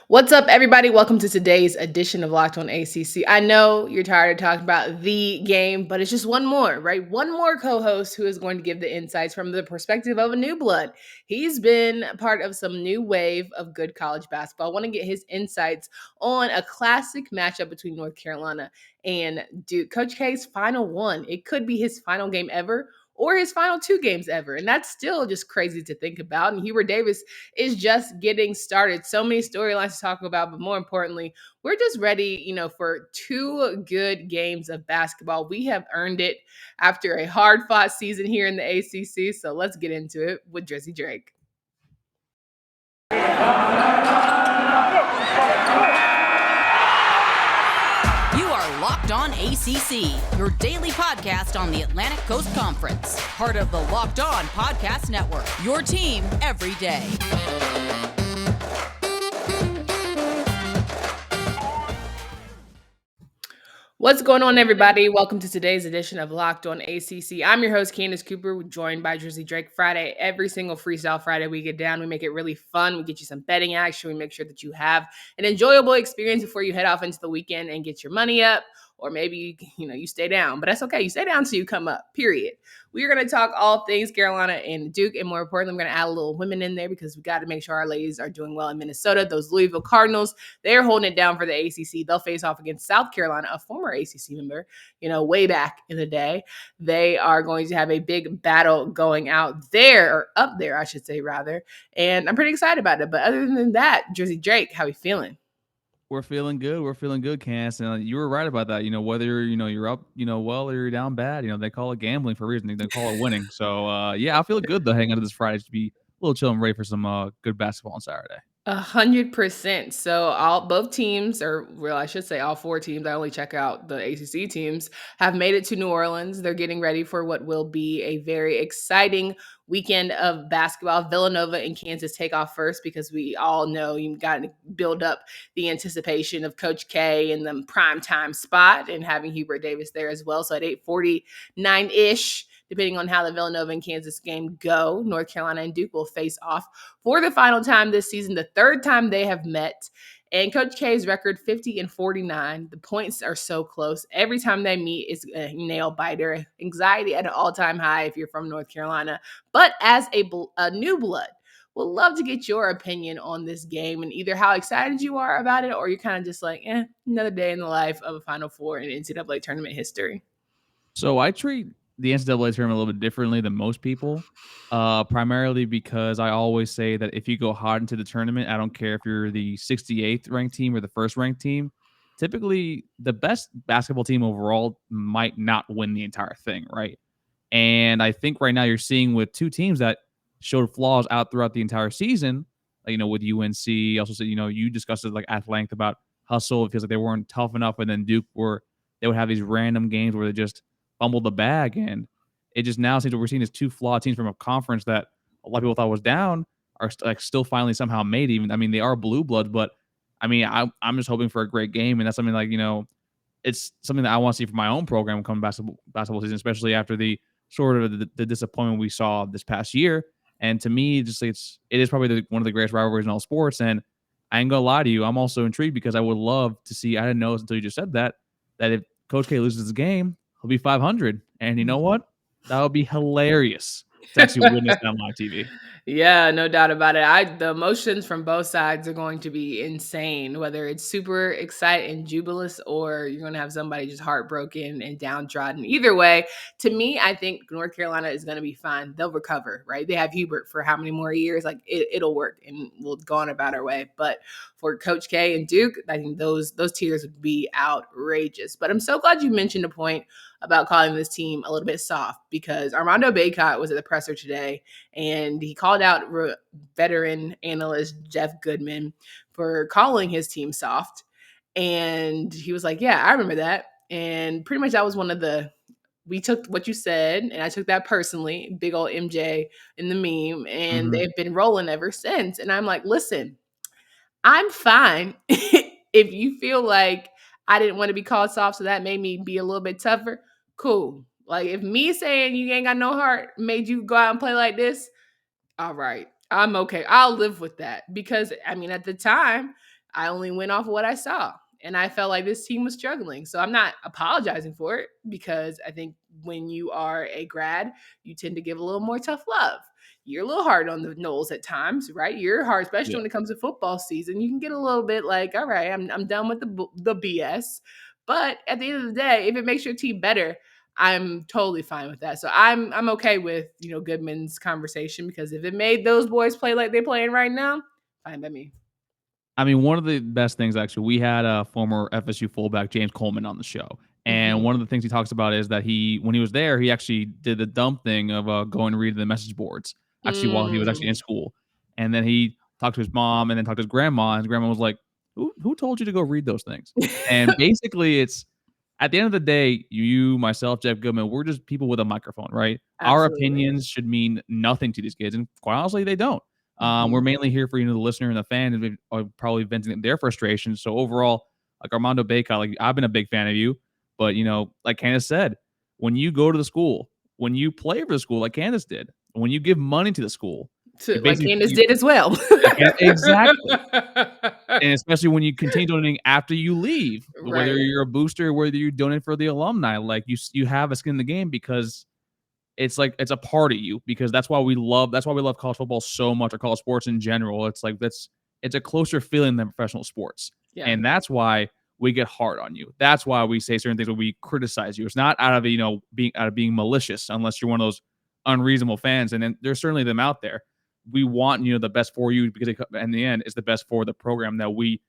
What's up, everybody? Welcome to today's edition of Locked On ACC. I know you're tired of talking about the game, but it's just one more, right? One more co host who is going to give the insights from the perspective of a new blood. He's been part of some new wave of good college basketball. I want to get his insights on a classic matchup between North Carolina and Duke. Coach K's final one. It could be his final game ever or his final two games ever. And that's still just crazy to think about. And Hubert Davis is just getting started. So many storylines to talk about, but more importantly, we're just ready, for two good games of basketball. We have earned it after a hard-fought season here in the ACC. So let's get into it with Drizzy Drake. You are Locked On ACC, your daily podcast on the Atlantic Coast Conference. Part of the Locked On Podcast Network, your team every day. What's going on, everybody? Welcome to today's edition of Locked On ACC. I'm your host, Candace Cooper, joined by Drizzy Drake. Friday, every single Freestyle Friday we get down. We make it really fun. We get you some betting action. We make sure that you have an enjoyable experience before you head off into the weekend and get your money up. Or maybe, you stay down. But that's okay. You stay down until you come up, period. We are going to talk all things Carolina and Duke. And more importantly, we're going to add a little women in there because we got to make sure our ladies are doing well in Minnesota. Those Louisville Cardinals, they're holding it down for the ACC. They'll face off against South Carolina, a former ACC member, way back in the day. They are going to have a big battle going out there, or up there, I should say, rather. And I'm pretty excited about it. But other than that, Drizzy Drake, how are you feeling? We're feeling good. We're feeling good, Cass. And you were right about that. Whether you're up, well, or you're down bad. They call it gambling for a reason. They call it winning. So yeah, I feel good though. Hanging out this Friday to be a little chill and ready for some good basketball on Saturday. 100%. So both teams, or well, I should say all four teams, I only check out the ACC teams, have made it to New Orleans. They're getting ready for what will be a very exciting weekend of basketball. Villanova and Kansas take off first because we all know you got to build up the anticipation of Coach K in the prime time spot and having Hubert Davis there as well. So at 8:49-ish, depending on how the Villanova and Kansas game go, North Carolina and Duke will face off for the final time this season, the third time they have met. And Coach K's record, 50-49. The points are so close. Every time they meet, it's a nail biter. Anxiety at an all-time high if you're from North Carolina. But as a new blood, we'll love to get your opinion on this game and either how excited you are about it or you're kind of just like, another day in the life of a Final Four in NCAA tournament history. So I treat the NCAA tournament a little bit differently than most people, primarily because I always say that if you go hard into the tournament, I don't care if you're the 68th ranked team or the first ranked team, typically the best basketball team overall might not win the entire thing, right? And I think right now you're seeing with two teams that showed flaws out throughout the entire season, with UNC. Also said, you discussed it like at length about hustle. It feels like they weren't tough enough, and then they would have these random games where they just fumbled the bag, and it just now seems that we're seeing these two flawed teams from a conference that a lot of people thought was down are still finally somehow made. Even they are blue bloods, but I'm just hoping for a great game, and that's something it's something that I want to see for my own program coming basketball season, especially after the sort of the disappointment we saw this past year. And to me, it is probably one of the greatest rivalries in all sports. And I ain't gonna lie to you, I'm also intrigued because I would love to see. I didn't know until you just said that if Coach K loses this game, he'll be 500. And you know what? That would be hilarious to actually witness that on live TV. Yeah, no doubt about it. The emotions from both sides are going to be insane, whether it's super excited and jubilous or you're going to have somebody just heartbroken and downtrodden. Either way, to me, I think North Carolina is going to be fine. They'll recover, right? They have Hubert for how many more years? Like it'll work and we'll go on about our way. But for Coach K and Duke, I think those tiers would be outrageous. But I'm so glad you mentioned a point about calling this team a little bit soft because Armando Bacot was at the presser today and he called out veteran analyst Jeff Goodman for calling his team soft. And he was like, yeah, I remember that. And pretty much that was we took what you said and I took that personally, big old MJ in the meme, and they've been rolling ever since. And I'm like, listen, I'm fine if you feel like I didn't want to be called soft, so that made me be a little bit tougher. Cool. Like if me saying you ain't got no heart made you go out and play like this, all right, I'm okay. I'll live with that because at the time, I only went off of what I saw. And I felt like this team was struggling. So I'm not apologizing for it, because I think when you are a grad, you tend to give a little more tough love. You're a little hard on the Noles at times, right? You're hard, especially Yeah. when it comes to football season. You can get a little bit like, all right, I'm done with the BS. But at the end of the day, if it makes your team better, I'm totally fine with that. So I'm okay with, Goodman's conversation, because if it made those boys play like they're playing right now, fine by me. I mean, one of the best things, actually, we had a former FSU fullback, James Coleman, on the show. And Mhm. one of the things he talks about is that when he was there, he actually did the dumb thing of going and reading the message boards, actually, while he was actually in Mm. school. And then he talked to his mom and then talked to his grandma. And his grandma was like, who told you to go read those things? And basically, it's at the end of the day, you, myself, Jeff Goodman, we're just people with a microphone, right? Our Absolutely. opinions should mean nothing to these kids. And quite honestly, they don't. We're Mhm. mainly here for the listener and the fan, and are probably venting their frustrations. So overall, like Armando Bacot, like I've been a big fan of you, but like Candace said, when you go to the school, when you play for the school, like Candace did, when you give money to the school, you Like basically Candace did as well. exactly, and especially when you continue donating after you leave, whether Right. you're a booster, whether you donate for the alumni, like you have a skin in the game because it's like it's a part of you because that's why we love college football so much or college sports in general. It's like it's a closer feeling than professional sports. Yeah. And that's why we get hard on you. That's why we say certain things when we criticize you. It's not out of being malicious unless you're one of those unreasonable fans. And then there's certainly them out there. We want the best for you because in the end it's the best for the program that we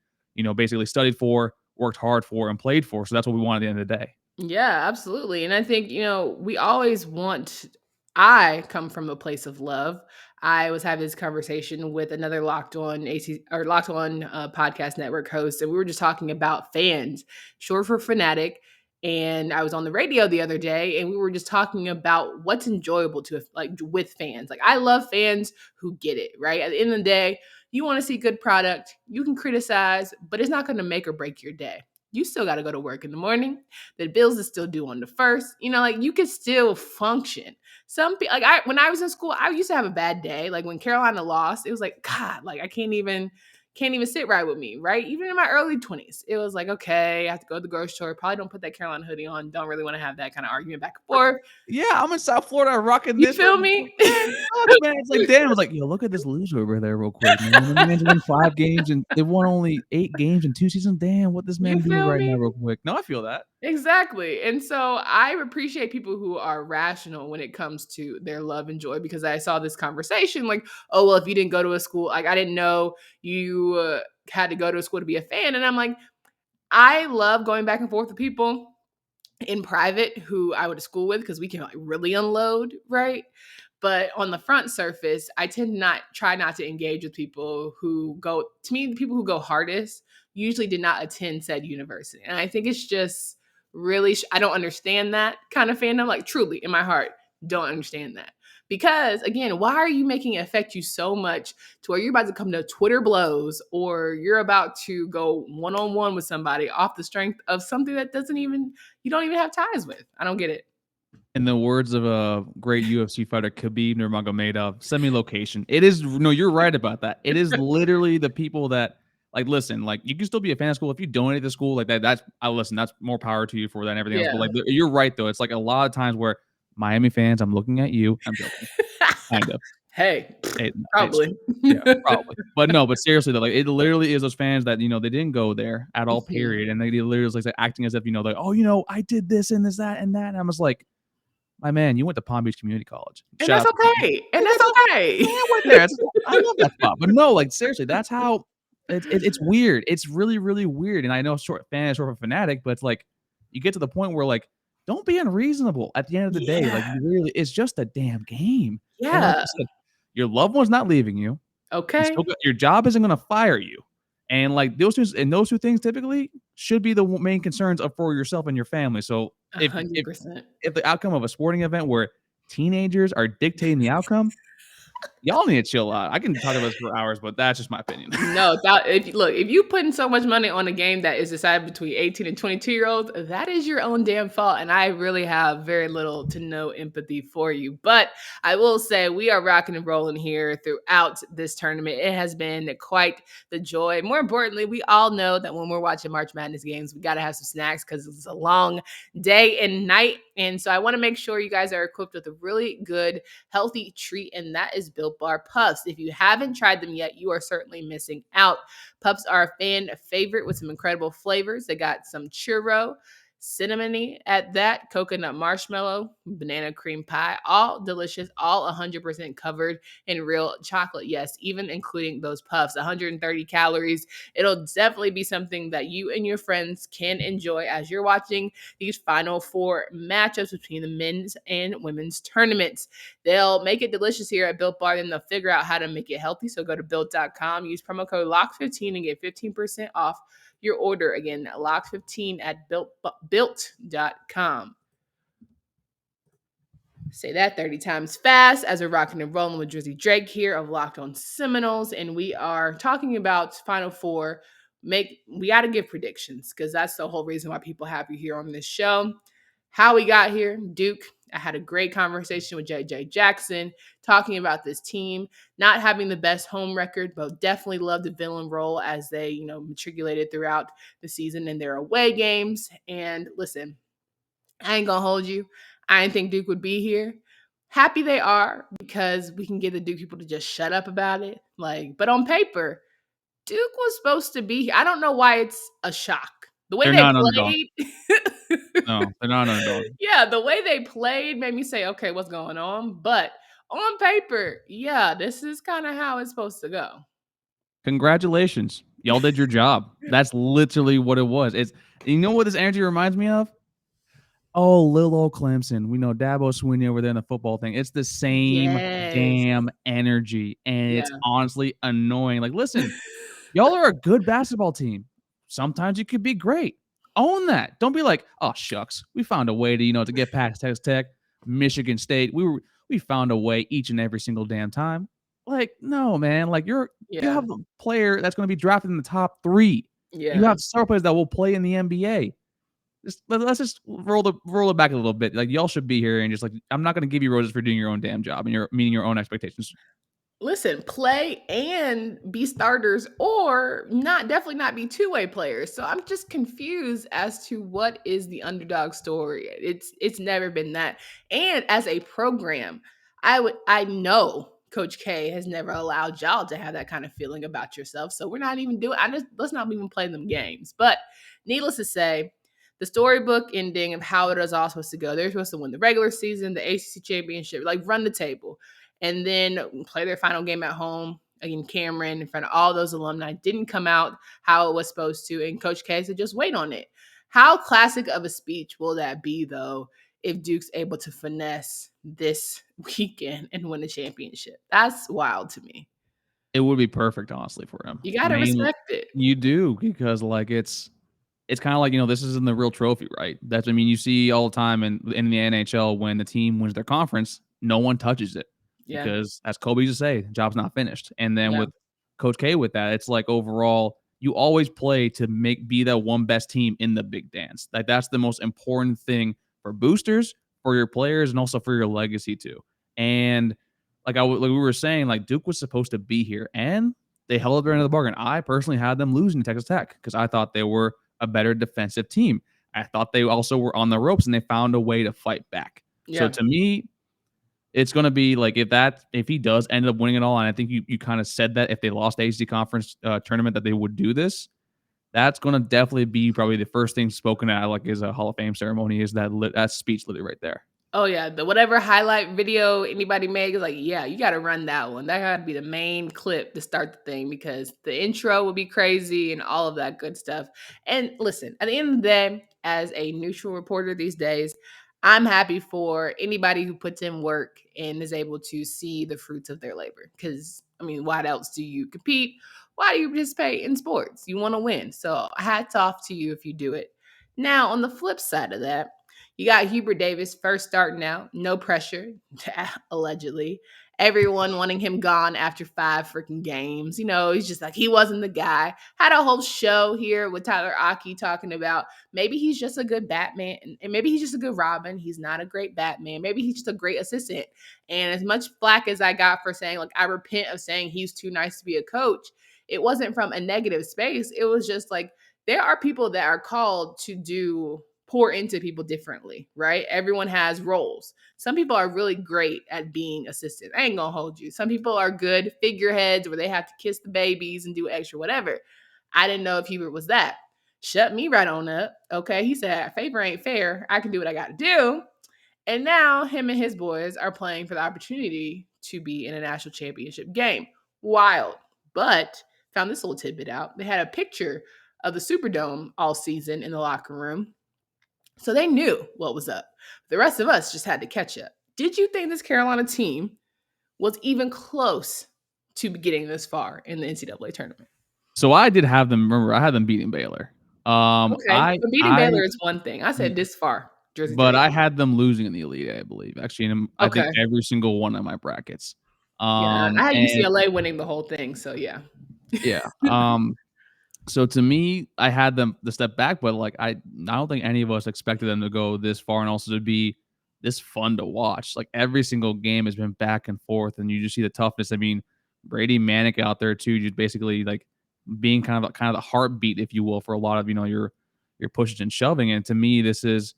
basically studied for, worked hard for, and played for. So that's what we want at the end of the day. Yeah, absolutely. And I think, we always want, I come from a place of love. I was having this conversation with another Locked On Locked On podcast network host, and we were just talking about fans, short for fanatic. And I was on the radio the other day, and we were just talking about what's enjoyable to like with fans. Like I love fans who get it, right? At the end of the day, you want to see good product. You can criticize, but it's not going to make or break your day. You still got to go to work in the morning. The bills is still due on the first. Like you could still function. Some people, like when I was in school, I used to have a bad day. Like when Carolina lost, it was like, God, like I can't even sit right with me, right? Even in my early 20s, it was like, okay, I have to go to the grocery store. Probably don't put that Carolina hoodie on. Don't really want to have that kind of argument back and forth. Yeah, I'm in South Florida rocking You this, but feel man, me? sucks, man. It's like Dan was like, yo, look at this loser over there real quick, man. The man's won 5 games and they won only 8 games in 2 seasons. Damn, what this You man doing feel right now me? real quick. No, I feel that. Exactly. And so I appreciate people who are rational when it comes to their love and joy, because I saw this conversation like, oh, well, if you didn't go to a school, like I didn't know you had to go to a school to be a fan. And I'm like, I love going back and forth with people in private who I went to school with because we can like really unload, right? But on the front surface, I try not to engage with people who go, to me, the people who go hardest usually did not attend said university. And I think it's just really, I don't understand that kind of fandom. Like truly in my heart, don't understand that. Because again, why are you making it affect you so much to where you're about to come to Twitter blows or you're about to go one-on-one with somebody off the strength of something that you don't even have ties with? I don't get it. In the words of a great UFC fighter, Khabib Nurmagomedov, semi-location. It is no, you're right about that. It is literally the people that like listen. Like you can still be a fan of school if you donate to school like that. That's I listen. That's more power to you for that and everything else. But Yeah. like you're right though. It's like a lot of times where Miami fans, I'm looking at you. I'm joking, kind of. Hey, It's probably. true. Yeah, probably. But no, but seriously though, like it literally is those fans that they didn't go there at all, Mhm. period, and they literally was like acting as if like I did this and this that and that, and I was like, my man, you went to Palm Beach Community College. And Shout that's out to Palm Beach. okay, and Yeah, that's okay. I went there. I love that spot. But no, like seriously, that's how it's weird. It's really, really weird. And I know sort of a fanatic, but it's like you get to the point where like, don't be unreasonable at the end of the day. Like Yeah, you really, it's just a damn game. And like yeah, you said, your loved one's not leaving you. You okay, still got, your job isn't gonna fire you. And like those two things typically should be the main concerns of for yourself and your family. So if if 100%. if the outcome of a sporting event where teenagers are dictating the outcome, Y'all need to chill out. I can talk about this for hours, but that's just my opinion. No, if you putting so much money on a game that is decided between 18 and 22-year-olds, that is your own damn fault. And I really have very little to no empathy for you. But I will say we are rocking and rolling here throughout this tournament. It has been quite the joy. More importantly, we all know that when we're watching March Madness games, we got to have some snacks because it's a long day and night. And so I want to make sure you guys are equipped with a really good, healthy treat, and that is Built Bar Puffs. If you haven't tried them yet, you are certainly missing out. Puffs are a fan favorite with some incredible flavors. They got some churro, cinnamony at that, coconut marshmallow, banana cream pie, all delicious, all 100% covered in real chocolate. Yes, even including those puffs, 130 calories. It'll definitely be something that you and your friends can enjoy as you're watching these Final Four matchups between the men's and women's tournaments. They'll make it delicious here at Built Bar, and they'll figure out how to make it healthy. So go to built.com, use promo code LOCK15 and get 15% off your order. Again, LOCK15 at built.com. Say that 30 times fast as we're rocking and rolling with Drizzy Drake here of Locked On Seminoles. And we are talking about Final Four. We got to give predictions because that's the whole reason why people have you here on this show. How we got here, Duke. I had a great conversation with JJ Jackson talking about this team not having the best home record, but definitely love the villain role as they, matriculated throughout the season in their away games. And listen, I ain't gonna hold you. I didn't think Duke would be here. Happy they are because we can get the Duke people to just shut up about it. But on paper, Duke was supposed to be here. I don't know why it's a shock. The way They're they not an underdog. played, No, they're not an underdog. yeah, the way they played made me say, okay, what's going on? But on paper, yeah, this is kind of how it's supposed to go. Congratulations. Y'all did your job. That's literally what it was. You know what this energy reminds me of? Oh, Lil old Clemson. We know Dabo Swinney over there in the football thing. It's the same Yes. damn energy, and it's Yeah. honestly annoying. Like, listen, y'all are a good basketball team. Sometimes you could be great. Own that. Don't be like, oh shucks, we found a way to get past Texas Tech, Michigan State. We found a way each and every single damn time. Like, no, man. Like you Yeah. have a player that's going to be drafted in the top 3. You Yeah. have several players that will play in the NBA. Let's just roll it back a little bit. Like y'all should be here and just like I'm not going to give you roses for doing your own damn job and you're meeting your own expectations. Listen, play and be starters or definitely not be two-way players. So I'm just confused as to what is the underdog story. It's never been that. And as a program, I know Coach K has never allowed y'all to have that kind of feeling about yourself. So we're not even doing let's not even play them games. But needless to say, the storybook ending of how it is all supposed to go. They're supposed to win the regular season, the ACC championship, run the table, and then play their final game at home against Cameron in front of all those alumni. Didn't come out how it was supposed to, and Coach K said, just wait on it. How classic of a speech will that be, though, if Duke's able to finesse this weekend and win a championship? That's wild to me. It would be perfect, honestly, for him. You got to respect it. You do because it's kind of like this isn't the real trophy, right? You see all the time in the NHL when the team wins their conference, no one touches it Yeah. because, as Kobe used to say, the job's not finished. And then Yeah. with Coach K, with that, it's like overall, you always play to be that one best team in the big dance. Like that's the most important thing for boosters, for your players, and also for your legacy too. And like we were saying, like Duke was supposed to be here, and they held up their end of the bargain. I personally had them losing to Texas Tech because I thought they were a better defensive team. I thought they also were on the ropes and they found a way to fight back. Yeah. So to me, it's going to be like if he does end up winning it all, and I think you kind of said that if they lost the ACC conference tournament that they would do this, that's going to definitely be probably the first thing spoken at is a Hall of Fame ceremony is that speech literally right there. Oh yeah, the whatever highlight video anybody made is yeah, you got to run that one. That got to be the main clip to start the thing because the intro would be crazy and all of that good stuff. And listen, at the end of the day, as a neutral reporter these days, I'm happy for anybody who puts in work and is able to see the fruits of their labor. Because why else do you compete? Why do you participate in sports? You want to win. So hats off to you if you do it. Now, on the flip side of that, you got Hubert Davis first starting out, no pressure, allegedly. everyone wanting him gone after 5 freaking games. He's just like, he wasn't the guy. Had a whole show here with Tyler Aki talking about maybe he's just a good Batman and maybe he's just a good Robin. He's not a great Batman. Maybe he's just a great assistant. And as much flack as I got for saying, like, I repent of saying he's too nice to be a coach, it wasn't from a negative space. It was just like, there are people that are called to pour into people differently, right? Everyone has roles. Some people are really great at being assistants. I ain't gonna hold you. Some people are good figureheads where they have to kiss the babies and do extra whatever. I didn't know if Hubert was that. Shut me right on up. Okay. He said, favor ain't fair. I can do what I got to do. And now him and his boys are playing for the opportunity to be in a national championship game. Wild. But found this little tidbit out. They had a picture of the Superdome all season in the locker room. So they knew what was up. The rest of us just had to catch up. Did you think this Carolina team was even close to getting this far in the NCAA tournament? So I did have them. Remember, I had them beating Baylor. Okay, I but beating I Baylor is one thing. I said this far, Jersey but Dream. I had them losing in the Elite Eight, I believe. Actually, I think Okay, every single one of my brackets. yeah, I had And UCLA winning the whole thing, so yeah. yeah. So to me, I had them the step back, but like I don't think any of us expected them to go this far and also to be this fun to watch. Like every single game has been back and forth, and you just see the toughness. I mean, Brady Manick out there too, just basically like being kind of the heartbeat, if you will, for a lot of your pushing and shoving. And to me, this is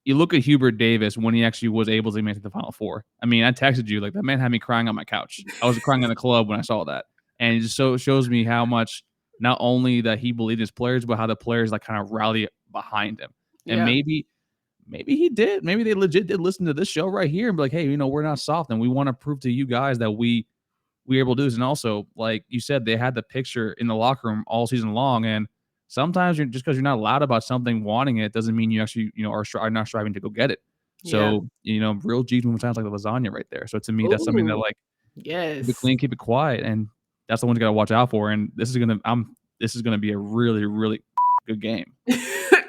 you look at Hubert Davis when he actually was able to make it to the Final Four. I mean, I texted you like that man had me crying on my couch. I was crying in the club when I saw that, and it just so shows me how much not only that he believed his players, but how the players like kind of rally behind him. And Yeah, maybe he did. Maybe they legit did listen to this show right here and be like, hey, we're not soft, and we want to prove to you guys that we able to do this. And also, like you said, they had the picture in the locker room all season long, and sometimes you're just because you're not loud about something wanting it doesn't mean you actually are not striving to go get it. yeah. So real G's movement sounds like the lasagna right there. So to me, that's something that Ooh, like keep it yes. clean, keep it quiet, and that's the one you got to watch out for. And this is gonna be a really really good game.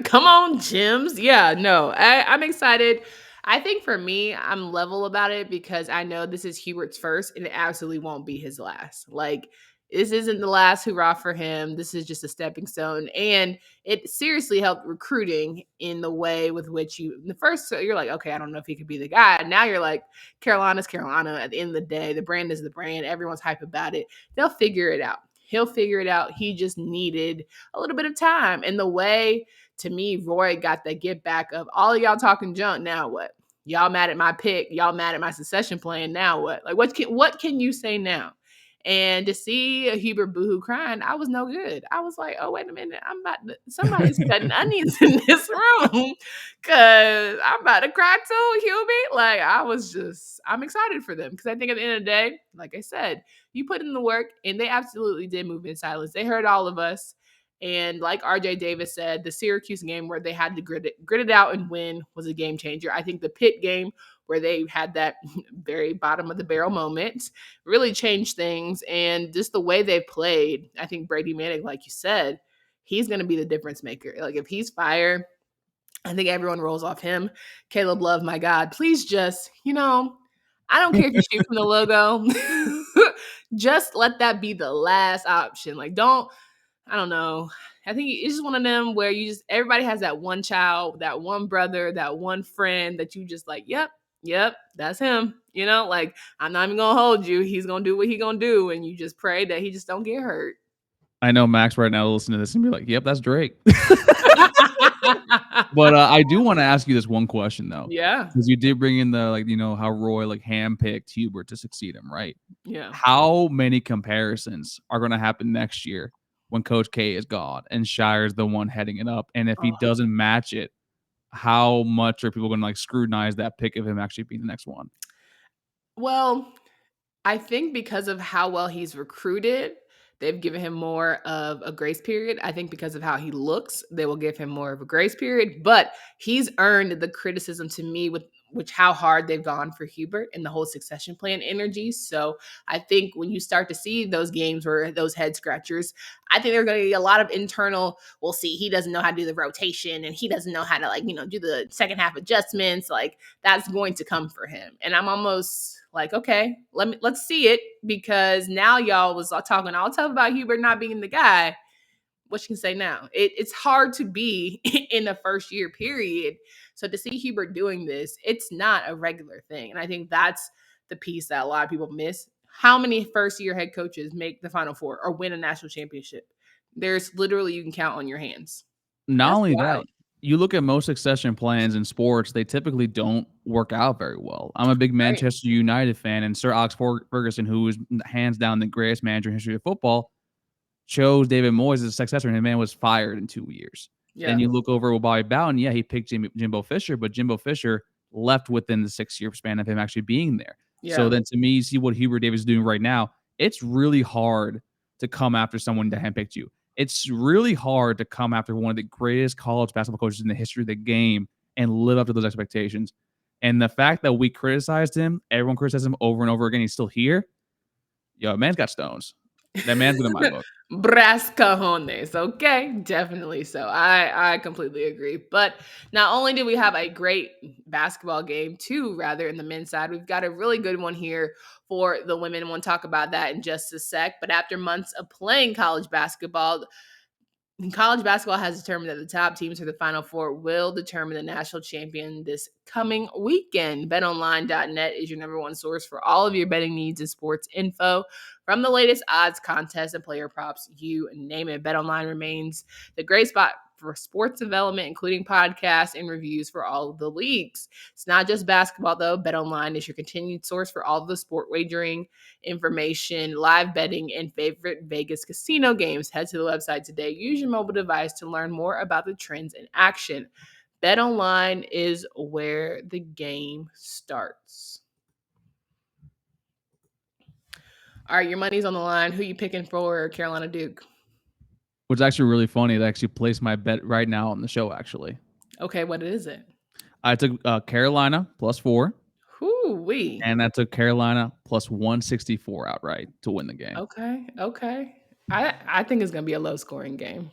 Come on, Jims. Yeah, no, I'm excited. I think for me, I'm level about it because I know this is Hubert's first and it absolutely won't be his last. Like, this isn't the last hurrah for him. This is just a stepping stone. And it seriously helped recruiting in the way with which the first, so you're like, okay, I don't know if he could be the guy. And now you're like, Carolina's Carolina. At the end of the day, the brand is the brand. Everyone's hype about it. They'll figure it out. He'll figure it out. He just needed a little bit of time. And the way, to me, Roy got that get back of all of y'all talking junk. Now what? Y'all mad at my pick. Y'all mad at my succession plan. Now what? Like, what can you say now? And to see a Hubert boohoo crying, I was no good. I was like, oh, wait a minute. Somebody's cutting onions in this room because I'm about to cry too, Hubert. Like, I'm excited for them because I think at the end of the day, like I said, you put in the work and they absolutely did move in silence. They heard all of us. And like RJ Davis said, the Syracuse game where they had to grit it out and win was a game changer. I think the Pitt game where they had that very bottom of the barrel moment really changed things. And just the way they played, I think Brady Manick, like you said, he's going to be the difference maker. Like if he's fire, I think everyone rolls off him. Caleb Love, my God, please just, I don't care if you shoot from the logo. Just let that be the last option. Like, I don't know. I think it's just one of them where everybody has that one child, that one brother, that one friend that you just like, yep, that's him. Like, I'm not even going to hold you. He's going to do what he going to do. And you just pray that he just don't get hurt. I know Max right now will listen to this and be like, yep, that's Drake. But I do want to ask you this one question though. Yeah. Because you did bring in the how Roy like handpicked Hubert to succeed him, right? Yeah. How many comparisons are going to happen next year when Coach K is gone and Shire's the one heading it up? And if he doesn't match it, how much are people going to like scrutinize that pick of him actually being the next one? Well, I think because of how well he's recruited, they've given him more of a grace period. I think because of how he looks, they will give him more of a grace period. But he's earned the criticism to me with how hard they've gone for Hubert and the whole succession plan energy. So I think when you start to see those games where those head scratchers, I think they're going to get a lot of internal. We'll see. He doesn't know how to do the rotation, and he doesn't know how to do the second half adjustments. Like that's going to come for him. And I'm almost like, okay, let's see it, because now y'all was talking all tough about Hubert not being the guy. What you can say now? It's hard to be in the first year period. So to see Hubert doing this, it's not a regular thing. And I think that's the piece that a lot of people miss. How many first year head coaches make the Final Four or win a national championship? There's literally, you can count on your hands. Not That's only that, wild. you look at most succession plans in sports, they typically don't work out very well. I'm a big Right. Manchester United fan, and Sir Alex Ferguson, who is hands down the greatest manager in history of football, chose David Moyes as a successor, and the man was fired in 2 years. Then Yeah. you look over with Bobby Bowden, yeah, he picked Jimbo Fisher, but Jimbo Fisher left within the 6-year span of him actually being there. So Yeah. then to me, you see what Hubert Davis is doing right now, it's really hard to come after someone that handpicked you. It's really hard to come after one of the greatest college basketball coaches in the history of the game and live up to those expectations. And the fact that we criticized him, everyone criticized him over and over again, he's still here. Yo, man's got stones. That man's good in my book. Brass cajones. Okay, definitely so. I completely agree. But not only do we have a great basketball game, too, rather in the men's side, we've got a really good one here for the women. We'll talk about that in just a sec. But after months of playing college basketball, college basketball has determined that the top teams for the Final Four will determine the national champion this coming weekend. BetOnline.net is your number one source for all of your betting needs and sports info. From the latest odds, contests, and player props, you name it, BetOnline remains the great spot for sports development, including podcasts and reviews for all of the leagues. It's not just basketball, though. BetOnline is your continued source for all of the sport wagering information, live betting, and favorite Vegas casino games. Head to the website today. Use your mobile device to learn more about the trends in action. BetOnline is where the game starts. All right, your money's on the line. Who you picking for Carolina Duke? Which is actually really funny to actually place my bet right now on the show, actually. Okay, what is it? I took Carolina +4, Whoo-wee. and I took Carolina +164 outright to win the game. Okay. I think it's going to be a low-scoring game.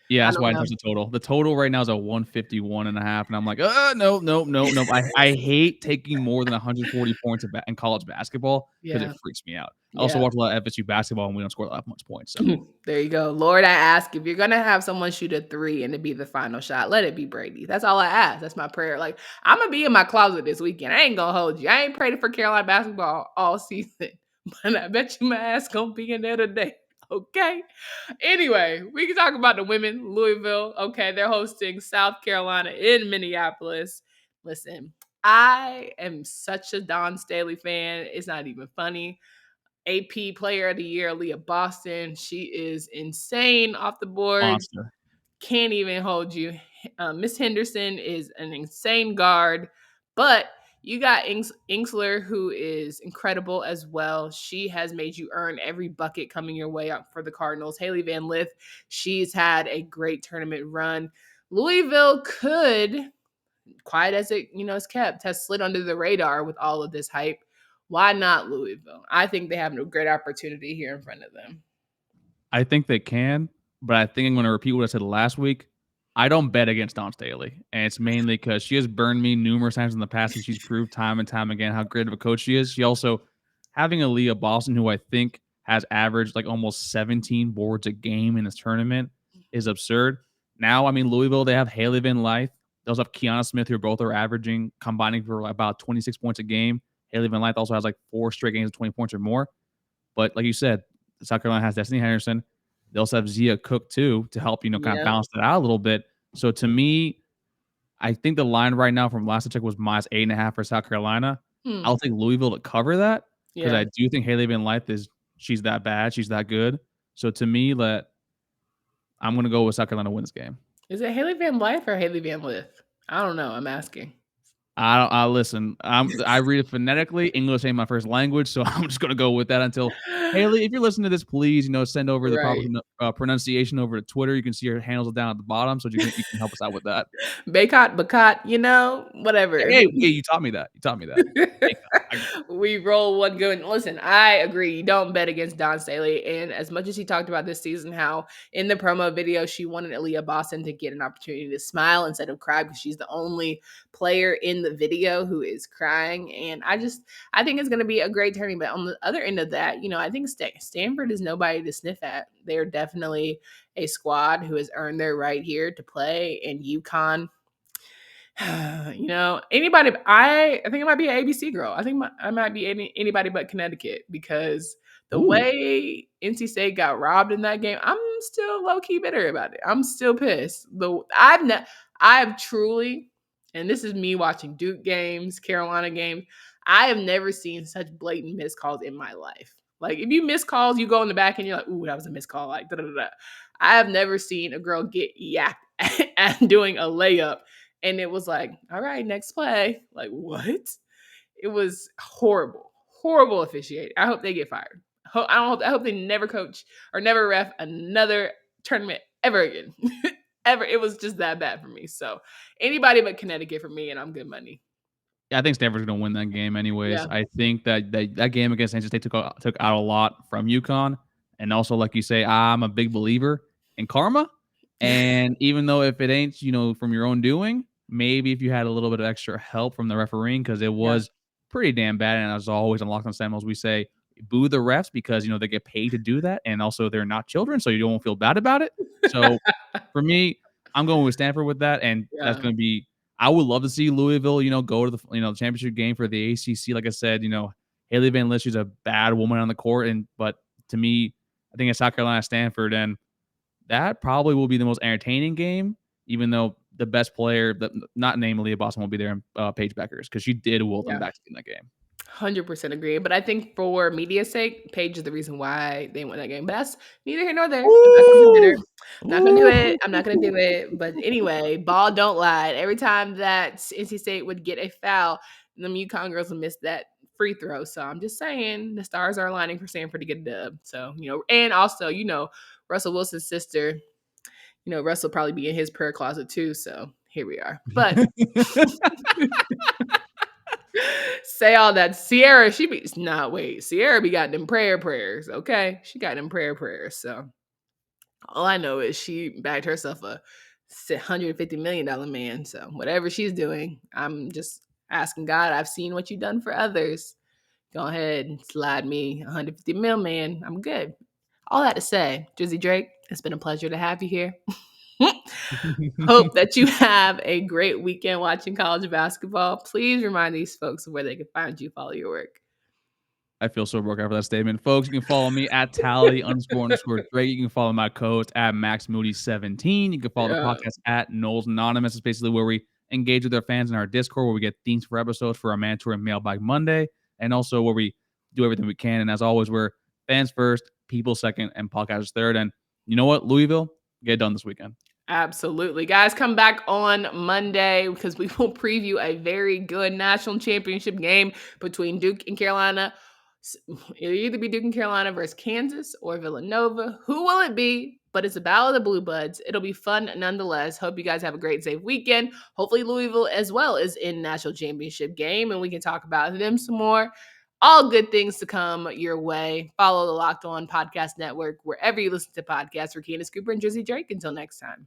Yeah, I that's don't why I know. touched the total. The total right now is a 151.5, and I'm like, no, no, no, no. I hate taking more than 140 points in college basketball because it Yeah. freaks me out. I also Yeah. watch a lot of FSU basketball, and we don't score that much points. So There you go. Lord, I ask, if you're gonna have someone shoot a three and it be the final shot, let it be Brady. That's all I ask. That's my prayer. Like, I'm gonna be in my closet this weekend. I ain't gonna hold you. I ain't prayed for Carolina basketball all season, but I bet you my ass gonna be in there today. Okay. Anyway, we can talk about the women. Louisville. Okay, they're hosting South Carolina in Minneapolis. Listen, I am such a Don Staley fan. It's not even funny. AP Player of the Year, Leah Boston. She is insane off the boards. monster. Can't even hold you. Miss Henderson is an insane guard, but you got Inksler, who is incredible as well. She has made you earn every bucket coming your way up for the Cardinals. Haley Van Lith, she's had a great tournament run. Louisville could, quiet as it is kept, has slid under the radar with all of this hype. Why not Louisville? I think they have a great opportunity here in front of them. I think they can, but I think I'm going to repeat what I said last week. I don't bet against Dawn Staley, and it's mainly because she has burned me numerous times in the past, and she's proved time and time again how great of a coach she is. She also, having Aaliyah Boston, who I think has averaged like almost 17 boards a game in this tournament, is absurd. Now, I mean, Louisville, they have Haley Van Lyth. They also have Kiana Smith, who both are averaging, combining for about 26 points a game. Haley Van Lyth also has like 4 straight games of 20 points or more. But like you said, South Carolina has Destiny Henderson. They also have Zia Cook too to help, kind of Yeah. balance that out a little bit. So to me, I think the line right now from last I checked was -8.5 for South Carolina. I'll take Louisville to cover that because Yeah. I do think Haley Van Lyth she's that bad, she's that good. So to me, I'm gonna go with South Carolina wins game. Is it Haley Van Blythe or Haley Van Lith? I don't know. I'm asking. I listen. I read it phonetically. English ain't my first language, so I'm just gonna go with that until Haley. If you're listening to this, please, send over the proper Right. pronunciation over to Twitter. You can see your handles down at the bottom, so you can help us out with that. Bacot, whatever. Hey, you taught me that. You taught me that. Thank God. I got it. We roll one good. Listen, I agree. You don't bet against Don Staley. And as much as he talked about this season, how in the promo video she wanted Aaliyah Boston to get an opportunity to smile instead of cry because she's the only player in the video who is crying. And I think it's going to be a great turning. But on the other end of that, I think Stanford is nobody to sniff at. They're definitely a squad who has earned their right here to play. And UConn, anybody. I think it might be an ABC girl. I might be anybody but Connecticut because the Ooh. way NC State got robbed in that game, I'm still low key bitter about it. I'm still pissed. I've truly, and this is me watching Duke games, Carolina games. I have never seen such blatant missed calls in my life. Like if you miss calls, you go in the back and you're like, "Ooh, that was a missed call." Like da da da. I have never seen a girl get yacked at doing a layup and it was like, all right, next play. Like, what? It was horrible, horrible officiating. I hope they get fired. I hope they never coach or never ref another tournament ever again. Ever. It was just that bad for me. So anybody but Connecticut for me, and I'm good money. Yeah, I think Stanford's gonna win that game anyways. Yeah. I think that game against NC State took out a lot from UConn, and also like you say, I'm a big believer in karma. And even though if it ain't from your own doing, maybe if you had a little bit of extra help from the refereeing because it Yeah. was pretty damn bad. And as always on Locked On Seminoles, we say boo the refs because they get paid to do that, and also they're not children, so you don't feel bad about it. So for me, I'm going with Stanford with that, and that's Yeah. going to be. I would love to see Louisville, go to the championship game for the ACC. Like I said, Haley Van Lith, she's a bad woman on the court, but to me, I think it's South Carolina Stanford, and that probably will be the most entertaining game. Even though the best player, not namely Boston, will be there, Paige Beckers, because she did will them Yeah. back in that game. 100% agree. But I think for media's sake, Paige is the reason why they won that game. But that's neither here nor there. I'm not gonna be bitter. Ooh, I'm not gonna do it. ooh. I'm not gonna do it. But anyway, ball don't lie. Every time that NC State would get a foul, them UConn girls would miss that free throw. So I'm just saying the stars are aligning for Stanford to get a dub. So, and also, Russell Wilson's sister, Russell probably be in his prayer closet too. So here we are. But say all that. Sierra, Sierra be got them prayers, okay? She got them prayers. So all I know is she bagged herself a $150 million man. So whatever she's doing, I'm just asking God, I've seen what you've done for others. Go ahead and slide me 150 mil, man. I'm good. All that to say, Drizzy Drake, it's been a pleasure to have you here. Hope that you have a great weekend watching college basketball. Please remind these folks of where they can find you, follow your work. I feel so broke after that statement. Folks, you can follow me at Tally__Drake. You can follow my coach at MaxMoody17. You can follow the Yeah, podcast at Knowles Anonymous. It's basically where we engage with our fans in our Discord, where we get themes for episodes for our mandatory Mailbag Monday, and also where we do everything we can. And as always, we're fans first, people second, and podcasters third. And you know what, Louisville, get it done this weekend. absolutely. Guys, come back on Monday because we will preview a very good national championship game between Duke and Carolina. It'll either be Duke and Carolina versus Kansas or Villanova. Who will it be? But it's a battle of the Blue Bloods. It'll be fun nonetheless. Hope you guys have a great, safe weekend. Hopefully Louisville as well is in national championship game and we can talk about them some more. All good things to come your way. Follow the Locked On Podcast Network wherever you listen to podcasts for Candace Cooper and Drizzy Drake. Until next time.